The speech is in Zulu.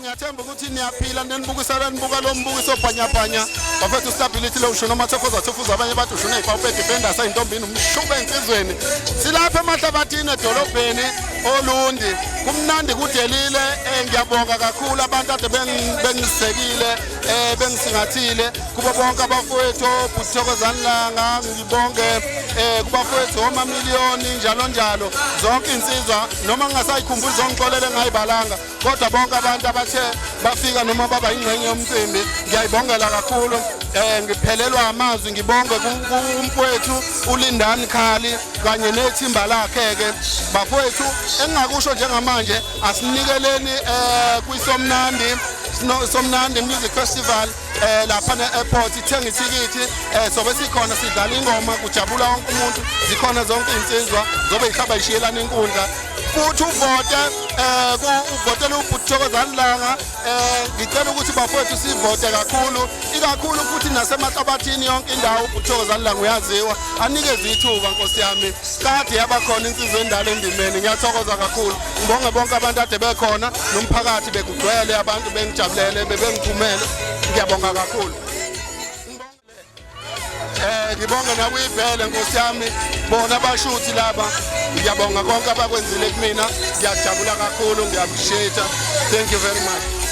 ngiyathemba ukuthi niyaphila nenibukisana nibuka lo mbukiso bhanyabhanya bafethu stability lo usho noma thofuza abanye bathi usho neyipa defenders ayintombini umshuba entsizweni silapha emahlabathini edolobheni olundi kumnandi kudelile ngiyabonga kakhulu abantu ade bengisekile bengisingathile kuba bonke abafowethu Buthokozani Langa ngibonge kubafowethu omamiliyoni njalo zonke insizwa noma ngingasayikhumbuli zongiqolele ngayibalanga kodwa bonke abantu abathe bafika noma baba ingxenye yomcimbi ngiyayibongela kakhulu ngiphelelwa amazwi ngibonge kumfowethu uLindani Khali kanye nethimba lakhe ke bafowethu engingakusho njengamanje asinikeleni kwiSomnandi Music Festival lapha ne-airport ithenga ithikithi sobe sikhona sidlala ingoma kujabula wonke umuntu zikhona zonke insizwa zobe ihlaba ishiyelana inkundla futhi uvote uvotela uButhokozani Langa ngicela ukuthi bafowethu sivote kakhulu ikakhulu futhi nasemahlabathini yonke indawo uButhokozani Langa uyaziwa anikeze ithuba Nkosi yami kade yabakhona insizwe endala endimeni ngiyathokoza kakhulu ngibonge bonke abantu ade bekhona nomphakathi bekugcwele abantu bengijabulele bebengiphumele ngiyabonga kakhulu ngibonga nakuyivele Nkosi yami bona abashuthi laba ngiyabonga konke abakwenzile kumina ngiyajabula kakhulu ngiyaappreciate thank you very much